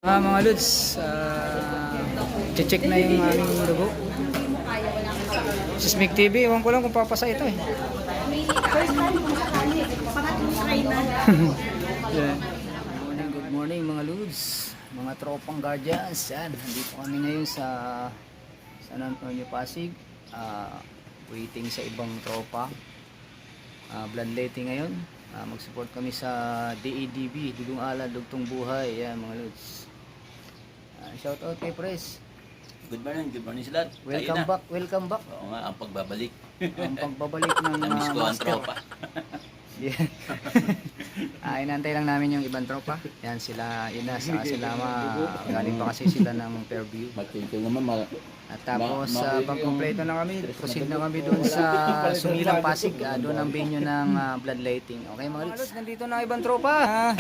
Mga Lods, check na yung aming dugo. Sismig TV, ewan ko lang kung papasa ito eh. Yeah. Good morning mga Lods, mga tropang guardians. Yan, nandito kami ngayon sa San Antonio, Pasig. Waiting sa ibang tropa. Bloodletting ngayon. Mag-support kami sa DADB, Dugong Alad, Dugtong Buhay. Yan mga Lods. Shout out kay Pres. Good morning sila. Welcome back. Oo nga, ang pagbabalik. Ang pagbabalik ng Namiss ko ang master. tropa. Yeah. Inantay lang namin yung ibang tropa. Yan sila, sila galing pa kasi sila ng Fairview. Magtinto naman. At tapos pag-completo na kami, proceed na kami doon sa Sumilang Pasig. Doon ang venue ng bloodletting. Okay mga Lods, nandito na ibang tropa.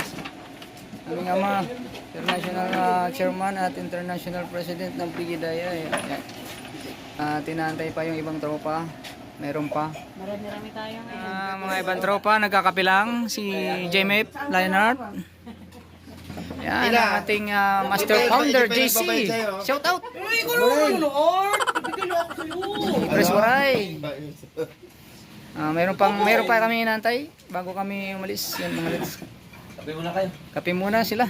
Aming ama, international chairman at international president ng Pigidaya. Tinantay pa yung ibang tropa. Meron pa. Marami tayong Mga ibang tropa, nagkakapilang. Si JMF, Lionheart. Yan, ang ating master founder, JC. Shout out! Chris Waray. Meron pa kami inantay bago kami umalis. Yan mga Lods. Kape muna kayo. Kape muna sila.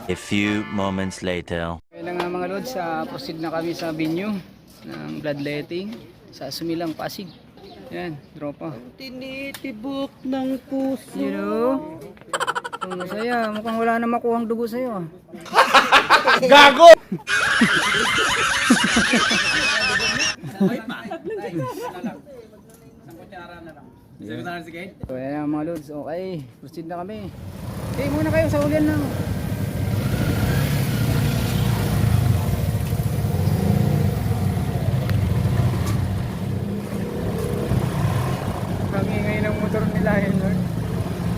A few moments later. Kaya nga mga Lods, proceed na kami sa venue ng bloodletting sa Sumilang Pasig. Yan, tropa. tinitibok ng puso. You know? Ang masaya, mukhang wala na makuhang dugo sa'yo. Gago! So yan mga Lods, okay. Proceed na kami. Okay, muna kayo sa ulian lang. Kami ngayon ang motor nila yun, Lord.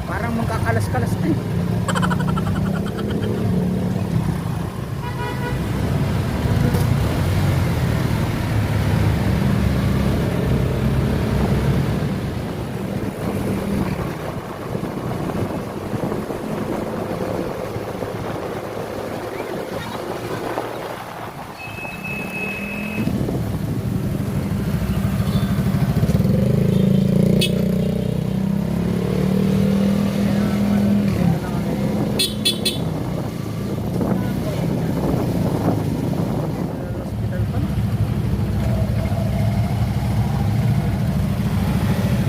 Parang magkakalas-kalas na eh.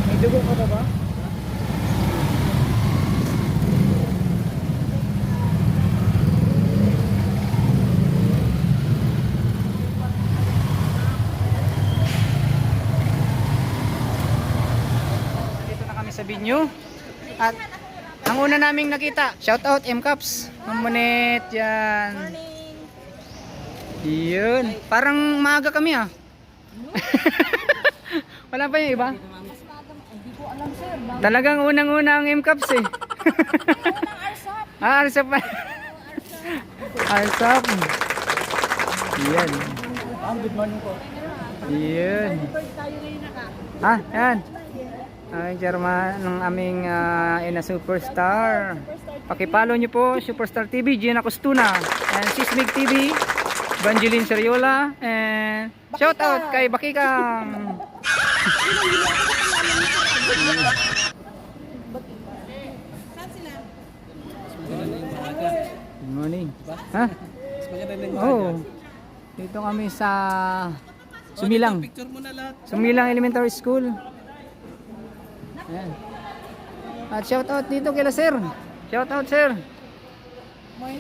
May dugo ka ba? Dito na kami sa venue. At ang una naming nakita, shout out M-Caps. Mamunet yan. Yun. Parang maaga kami ah. Wala pa yung iba? Hindi ko alam sir. Talagang unang-una ang M-Caps eh. Arsap pa. Arsap. Yan. Good morning po. Yan. Tayo ngayon naka. Yan. Ang chairman ng aming ina superstar. Pakipalo nyo po Superstar TV, Gina Costuna, and Sismig TV, Banjilin Seriola, and shout out kay Bakikang. Good morning. Ha? Oh. Dito kami sa Sumilang. Sumilang Elementary School. Ayan. At shout out dito kay Sir. Shout out sir.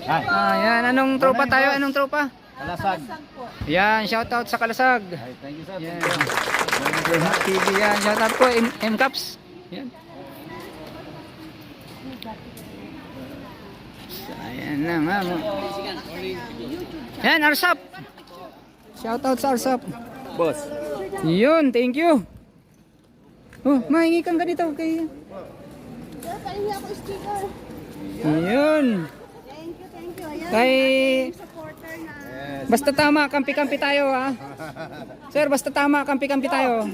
Yan, anong tropa tayo? Anong tropa? Kalasag. Yan, shout out sa Kalasag. Thank you sir. Yan. TV yan. Shout out po M-Caps. Yan. Ayan na nga. Yan, Arsap. Shout out sa Arsap. Boss. Yun, thank you. Oh, mahingi kang ganito kay. Sir, pahingi ako sticker. Yun. Thank you. Ayan. Kay Supporter na. basta tama, kampi-kampi tayo ha. Sir, basta tama, kampi-kampi tayo.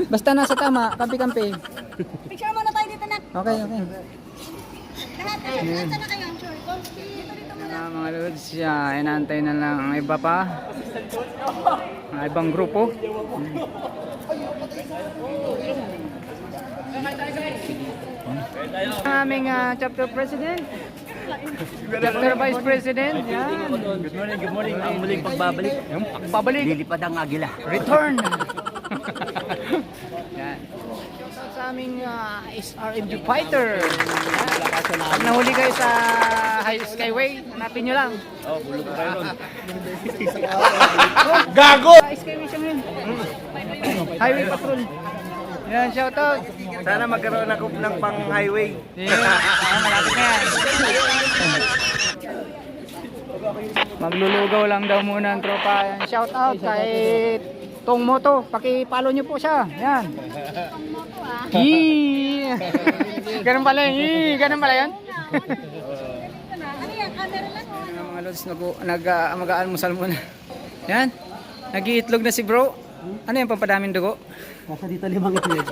Basta nasa tama, kampi-kampi. Picture muna tayo dito na. Okay, okay. Lahat na kayo. Sure. lods, inaantay na lang ang iba pa. Ang ibang grupo. Ang aming chapter president. Chapter vice president. Yan. Good morning. Ang muling pagbabalik. Yung pagbabalik. Lilipad ang agila. Return. Yan. Shoutout sa aming SRMG fighter. Yan. Pag nahuli kayo sa High Skyway, hanapin nyo lang. Oh, bulog ko kayo ron. Gago! Skyway siya ngayon. Highway patrol. Yan, shoutout. Sana magkaroon ako ng pang-highway. Yan, malapit na yan. Maglulugaw lang daw muna ang tropa. Yan, shoutout kay Tong Moto. Paki-follow nyo po siya. Yan. Yee! Ganun pala yun. Yee! Ganun pala yun. Ano yan? Camera lang oh. Yan, mga lods, mag-aalmusal muna. Yan. Nag-iitlog na si bro. Ano yung pampadaming dugo? Nasa dito 5 itlog.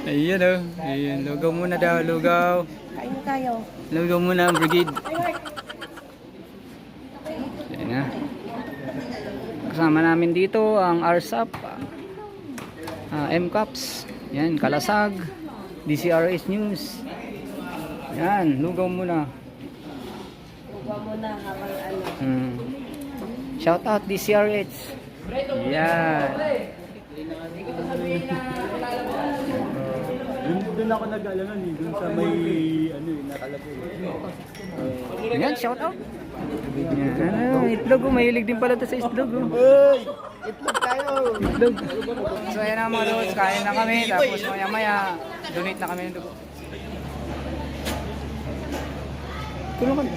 Ayan o. Ayan. Lugaw muna daw. Lugaw. Kain tayo. Lugaw muna ang brigade. Ayan na. Kasama namin dito ang RSAP, MCAPS, yan, Kalasag, DCRS News. Yan, lugaw muna. Lugaw muna habang ano. Shout out DCRH. Yan. Doon ako nag-alangan eh. Doon sa may nakalagay. Yan, shout out. Yan, itlog oh, mahilig din pala to sa itlog oh. Itlog tayo! Itlog. So ayan na mga lods, kain na kami, tapos maya maya, donate na kami ng dugo. Tulong ka.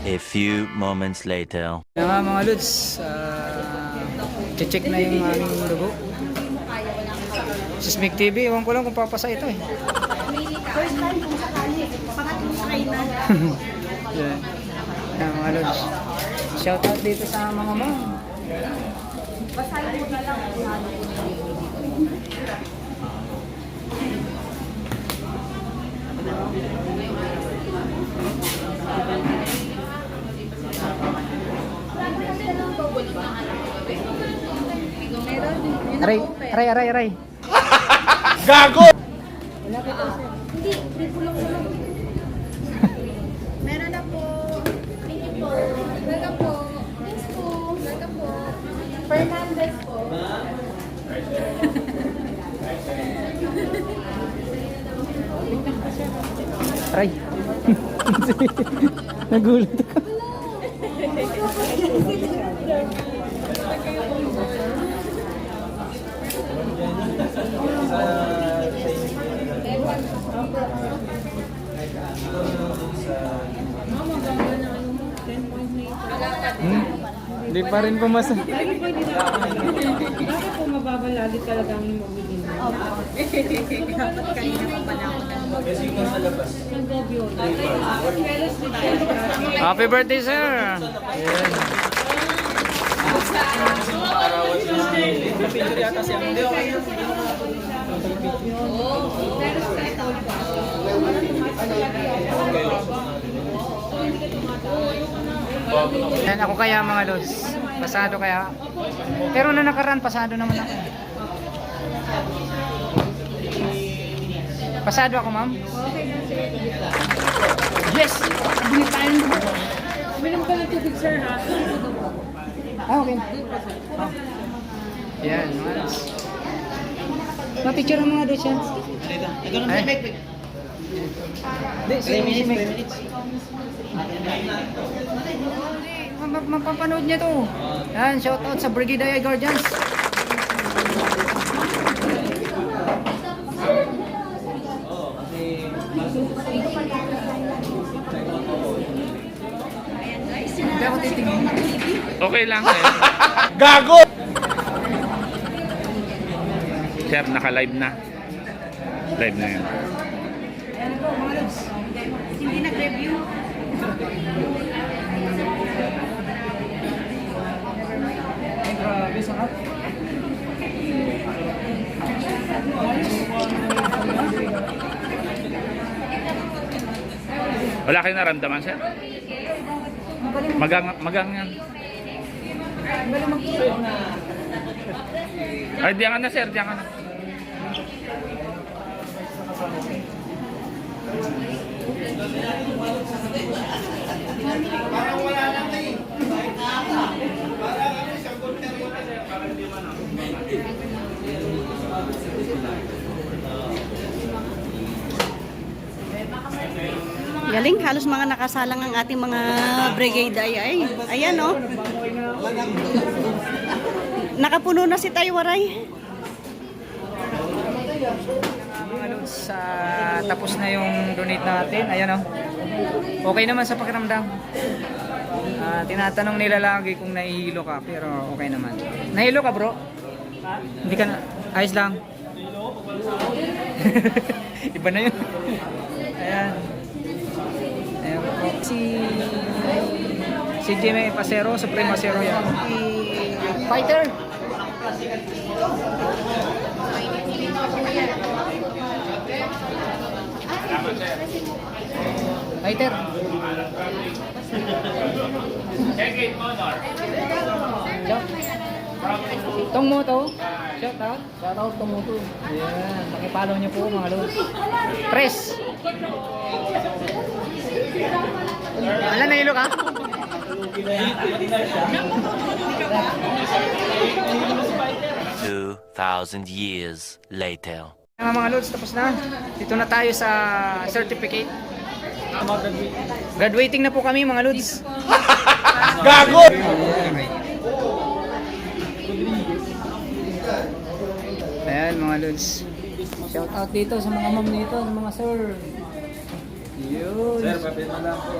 A few moments later. Yan nga mga lods, check na yung aming dugo. Sismig TV, ewan ko lang kung papasa ito eh. First time kung sakali. Pangatlong try na. Yan. Yan mga lods. Shout out dito sa mga mom. Basahin mo na lang kung ano. Aray. Gago! Hindi kulong-kulong. Meron na po. Thank you po. Welcome po. Thanks po. Welcome po. Fernandez po. Aray. Nagulat ako. Hindi pa rin pumasa. Bakit po mababa lagi talaga ang mabibili? Happy birthday, sir! Yeah. Yan ako kaya mga lods. Pasado kaya. Pero na nakaraan, pasado naman ako. Pasado ako, ma'am? Yes! Bili tayo ng dugo. Minum ka ng tubig, sir, ha? Okay. Yan, mga lods. Ma-picture ang mga lods yan. Hindi, 3 minutes. Mapapanood niya to. Yan, shout out sa Brigade Aya Guardians. Hindi ako titingin. Okay lang eh. Gago! Sir, naka-live na. Live na yun. Hindi nag-review. Wala kayong naramdaman, sir? Magang yan. Ay, diyan ka na, sir. Diyan ka na. Galing, halos mga nakasalang ang ating mga brigade ay. Ayan, oh. Nakapuno na si Taywaray. Mga lods, tapos na yung donate natin. Ayan o. Okay naman sa pakiramdam. Tinatanong nila lagi kung nahihilo ka, pero okay naman. Nahilo ka, bro? Hindi ka na... Ayos lang. Iba na yun. Ayan. Ayan po. Si Jimmy Pasero, Supreme Pasero yan. Fighter! Fighter! Tong mo to. Shout out. Shout out tong mo to. Ayan. Pakipollow niyo po mga lods. Press. Alam, nahilo ka? 2,000 years later. Mga lods, tapos na. Dito na tayo sa certificate. Graduating na po kami mga lods. Gago! Ayan mga lods. Shout out dito sa mga ma'am dito, sa mga sir. Yun. Sir, papit na lang po.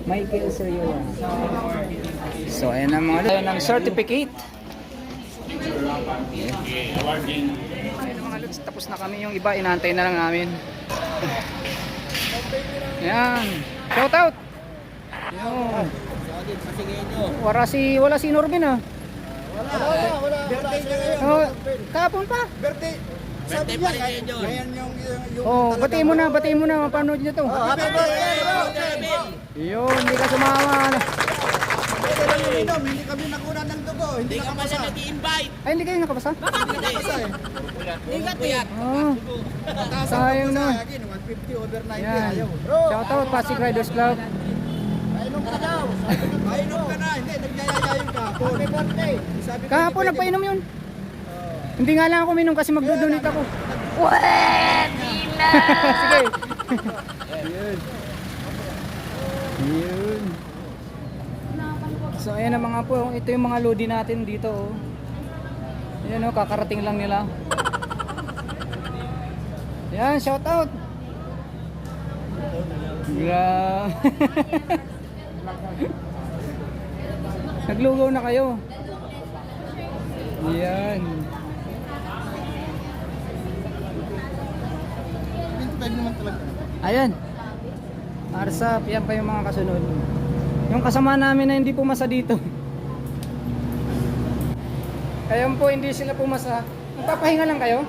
Michael Sir yun. So ayan na mga lods. Ayan ang certificate. Ayan mga lods, tapos na kami. Yung iba, inaantay na lang namin. Ayan. Shout out. Yun. Wala si Norbin ah. Wala. Oh, kahapon pa. Birthday. Sabi niya, ngayon yung Oh, batiin mo na, mapanood niyo to. happy birthday, bro! Yun, hindi ka sumama. Hindi kami nakuha ng dugo. Hindi ka pa siya nag-i-invite. Ay, hindi kayo nakabasa? Nakabasa eh. Oh, sayang na. 150 over 90 Yan. ayaw. Shout out, Pasig Riders Club. Painom ka daw. Painom ka na. Hindi, nagyayayayin ka. Happy birthday. Sabi ko, Kahapon hindi nagpainom yun. Hindi nga lang ako minom kasi magdodonate ako. Sige. Yun. Yun. So ayan na mga po, ito yung mga lodi natin dito. Oh. Ayan o, kakarating lang nila. Yan, shout out. Naglugaw na kayo. Yan. Ayan. Arsap, yan pa yung mga kasunod. Yung kasama namin na hindi pumasa dito. Ayan po, hindi sila pumasa. Magpapahinga lang kayo?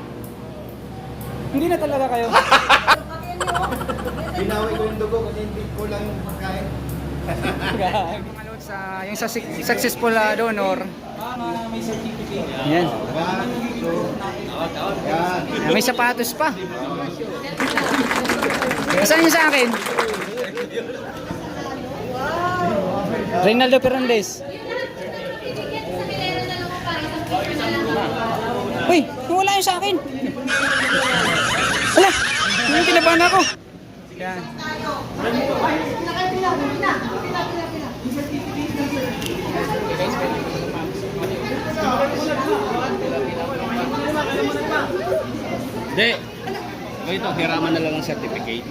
Hindi na talaga kayo. Binawi ko yung dugo kasi hindi ko lang yung pagkain. Yung sa successful donor. Yan. Yan. May sapatos pa. Saan yung sa akin? Reynaldo Fernandez. Uy, wala yung sa akin. Wala, yung kinabahan ako. Yan. Hindi. Ito, hiraman na lang ang certificate.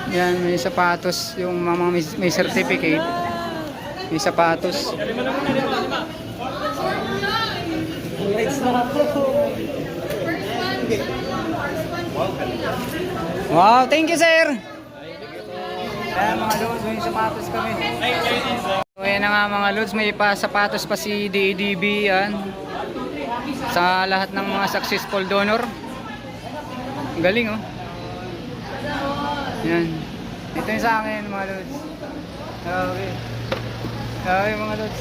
Yan, may sapatos. Yung mga may certificate. May sapatos. Wow, thank you sir. Ayan mga lods, may sapatos kami. So ayan na nga mga lods, may sapatos pa si DADB yan. Sa lahat ng mga successful donor. Galing oh. Yan. Ito yung sa akin mga lods. Okay. Okay mga lods.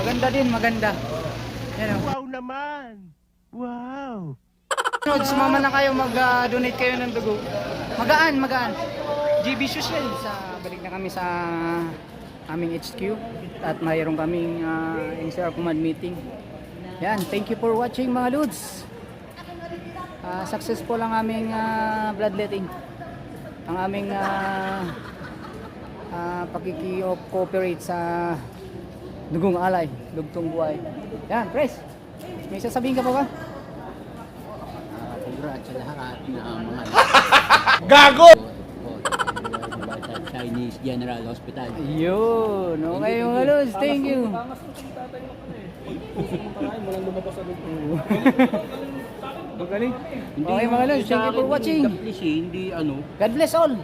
Maganda din, maganda. Yan oh. Wow naman! Wow! Lods, sumama na kayo, mag-donate kayo ng dugo. Magaan. GB Social. Balik na kami sa aming HQ. At mayroon kaming NCR command meeting. Yan, thank you for watching mga lods. Successful ang aming bloodletting. Ang aming pakiki-cooperate sa Dugong Alay, Lugtong Buhay. Yan, Pres. May sasabihin ka pa ba? Congrats sa lahat na mga Gago! sa Chinese General Hospital. Yun. Okay mga lods, thank you. Magaling. Okay mga lods, thank you for watching. Hindi ano. God bless all.